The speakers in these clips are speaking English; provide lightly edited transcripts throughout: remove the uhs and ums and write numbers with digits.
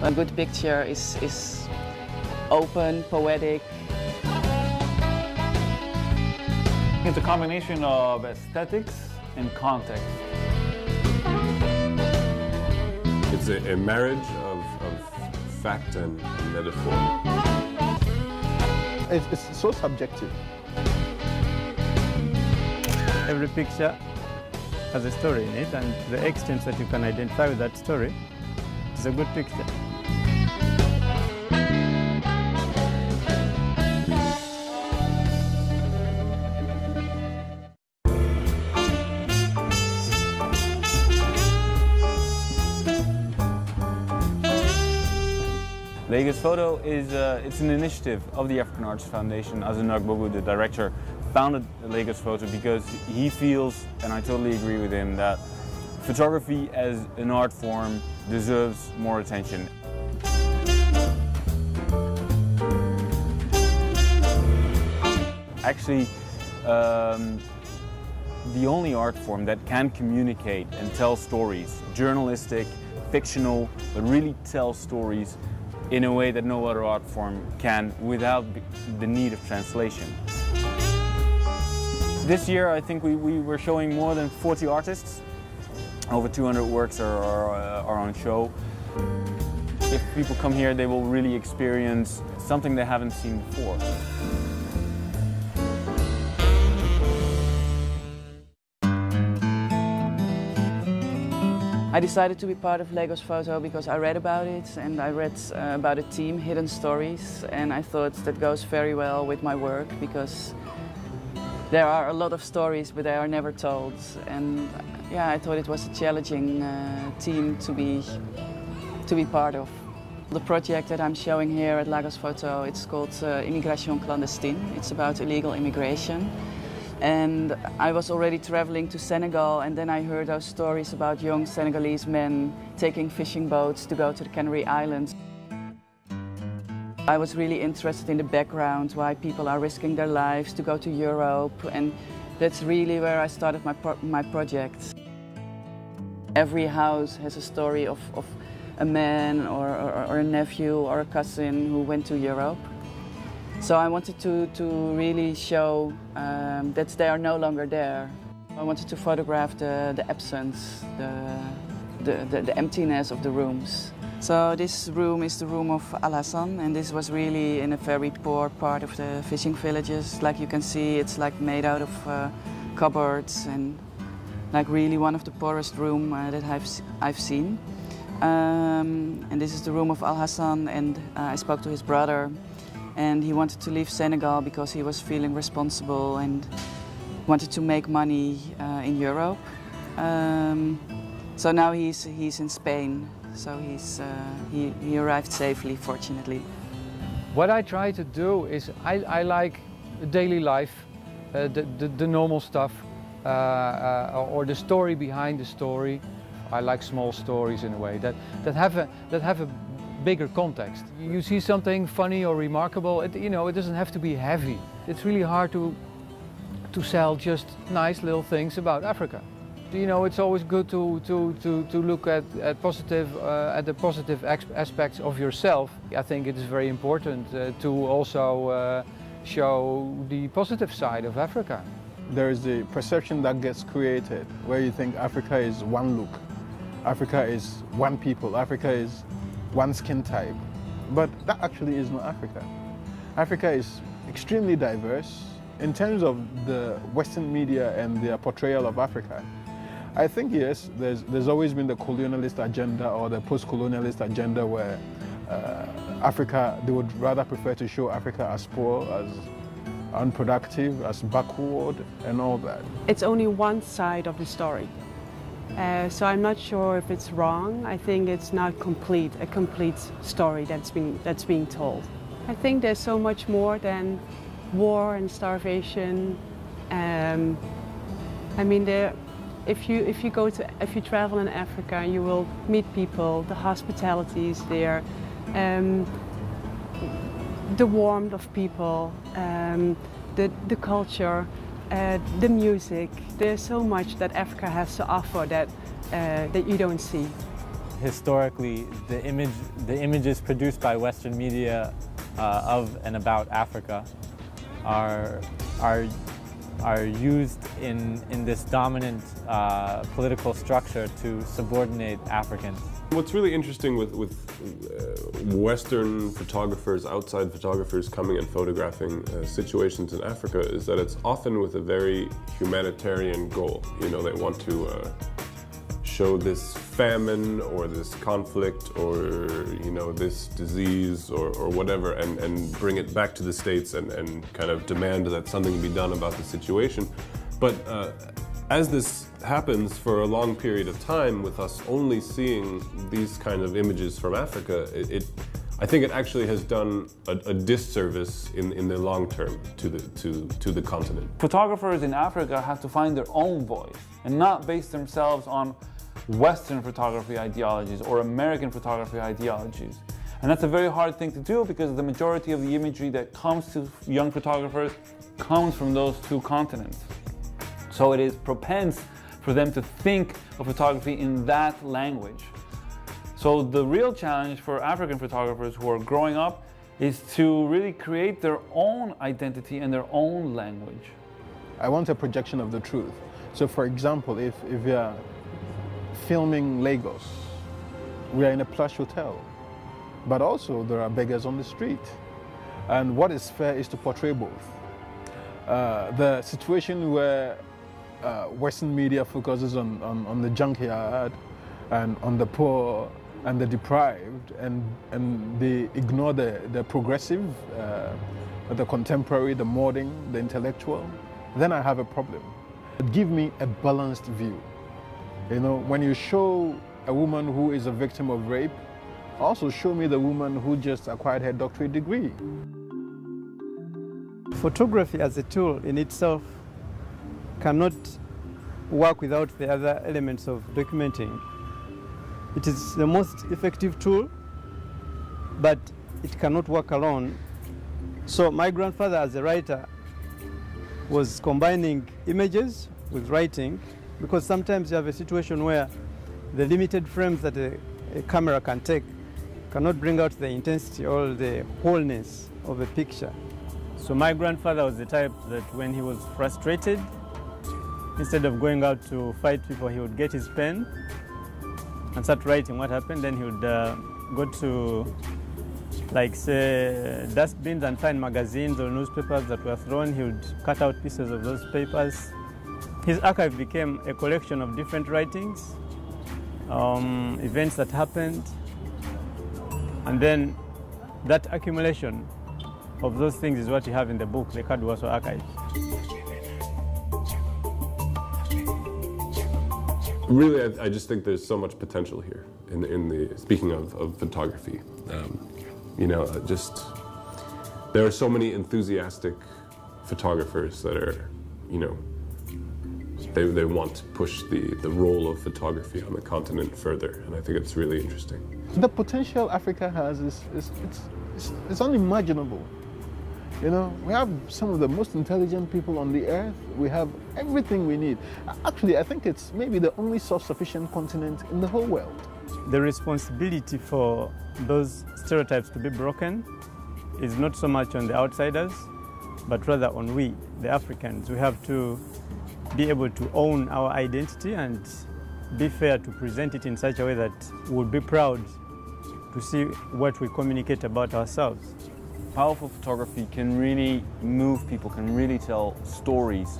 A good picture is open, poetic. It's a combination of aesthetics and context. It's a marriage of fact and metaphor. It's so subjective. Every picture has a story in it, and to the extent that you can identify with that story, it's a good picture. LagosPhoto is it's an initiative of the African Arts Foundation. Azunag Bogu, the director, founded LagosPhoto because he feels, and I totally agree with him, that photography as an art form deserves more attention. Actually, the only art form that can communicate and tell stories, journalistic, fictional, but really tell stories in a way that no other art form can without the need of translation. This year I think we were showing more than 40 artists. Over 200 works are on show. If people come here, they will really experience something they haven't seen before. I decided to be part of LagosPhoto because I read about it, and I read about a team, Hidden Stories, and I thought that goes very well with my work because there are a lot of stories but they are never told, and yeah, I thought it was a challenging team to be part of. The project that I'm showing here at LagosPhoto, it's called Immigration Clandestine. It's about illegal immigration. And I was already traveling to Senegal, and then I heard those stories about young Senegalese men taking fishing boats to go to the Canary Islands. I was really interested in the background, why people are risking their lives to go to Europe, and that's really where I started my project. Every house has a story of a man or a nephew or a cousin who went to Europe. So I wanted to really show that they are no longer there. I wanted to photograph the absence, the emptiness of the rooms. So this room is the room of Al Hassan, and this was really in a very poor part of the fishing villages. Like you can see, it's like made out of cupboards, and like really one of the poorest rooms that I've seen. And this is the room of Al Hassan, and I spoke to his brother. And he wanted to leave Senegal because he was feeling responsible and wanted to make money in Europe. So now he's in Spain. So he arrived safely, fortunately. What I try to do is I like daily life, the normal stuff, or the story behind the story. I like small stories in a way that have a bigger context. You see something funny or remarkable, it doesn't have to be heavy. It's really hard to sell just nice little things about Africa. It's always good to look at the positive aspects of yourself. I think it is very important to also show the positive side of Africa. There is the perception that gets created where you think Africa is one look, Africa is one people, Africa is one skin type, but that actually is not Africa. Africa is extremely diverse in terms of the Western media and their portrayal of Africa. I think yes, there's always been the colonialist agenda or the post-colonialist agenda where Africa, they would rather prefer to show Africa as poor, as unproductive, as backward, and all that. It's only one side of the story. So I'm not sure if it's wrong. I think it's not a complete story that's being told. I think there's so much more than war and starvation. I mean, if you travel in Africa, you will meet people. The hospitality is there, the warmth of people, the culture. The music. There's so much that Africa has to offer that you don't see. historically the images produced by Western media of and about Africa are used in this dominant political structure to subordinate Africans. What's really interesting with Western photographers, outside photographers coming and photographing situations in Africa is that it's often with a very humanitarian goal. You know, they want to show this famine or this conflict or, you know, this disease or whatever and bring it back to the States and kind of demand that something be done about the situation. But as this happens for a long period of time with us only seeing these kind of images from Africa, I think it actually has done a disservice in the long term to the continent. Photographers in Africa have to find their own voice and not base themselves on Western photography ideologies or American photography ideologies. And that's a very hard thing to do because the majority of the imagery that comes to young photographers comes from those two continents. So it is propense for them to think of photography in that language. So the real challenge for African photographers who are growing up is to really create their own identity and their own language. I want a projection of the truth. So for example, if we are filming Lagos, we are in a plush hotel, but also there are beggars on the street. And what is fair is to portray both. The situation where Western media focuses on the junkyard and on the poor and the deprived, and they ignore the progressive, the contemporary, the modern, the intellectual, then I have a problem. Give me a balanced view. You know, when you show a woman who is a victim of rape, also show me the woman who just acquired her doctorate degree. Photography as a tool in itself cannot work without the other elements of documenting. It is the most effective tool, but it cannot work alone. So my grandfather as a writer was combining images with writing, because sometimes you have a situation where the limited frames that a camera can take cannot bring out the intensity or the wholeness of a picture. So my grandfather was the type that when he was frustrated, instead of going out to fight people, he would get his pen and start writing what happened. Then he would go to, like, say, dustbins and find magazines or newspapers that were thrown. He would cut out pieces of those papers. His archive became a collection of different writings, events that happened, and then that accumulation of those things is what you have in the book, the Kadwaso Archive. Really, I just think there's so much potential here speaking of photography. You know, there are so many enthusiastic photographers that are, you know, they want to push the role of photography on the continent further, and I think it's really interesting. The potential Africa has is unimaginable. You know, we have some of the most intelligent people on the earth. We have everything we need. Actually, I think it's maybe the only self-sufficient continent in the whole world. The responsibility for those stereotypes to be broken is not so much on the outsiders, but rather on we, the Africans. We have to be able to own our identity and be fair to present it in such a way that we'll be proud to see what we communicate about ourselves. Powerful photography can really move people, can really tell stories.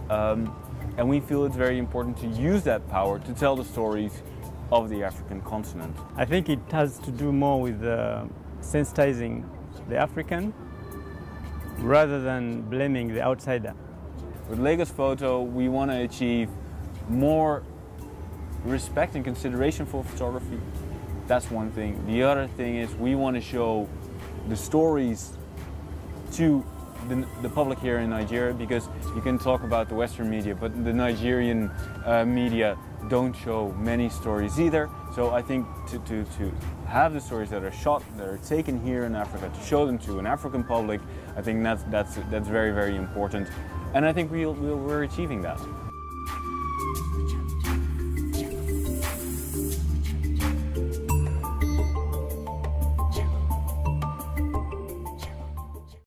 And we feel it's very important to use that power to tell the stories of the African continent. I think it has to do more with sensitizing the African rather than blaming the outsider. With LagosPhoto, we want to achieve more respect and consideration for photography. That's one thing. The other thing is we want to show the stories to the public here in Nigeria, because you can talk about the Western media, but the Nigerian media don't show many stories either. So I think to have the stories that are shot, that are taken here in Africa, to show them to an African public, I think that's very, very important. And I think we're achieving that.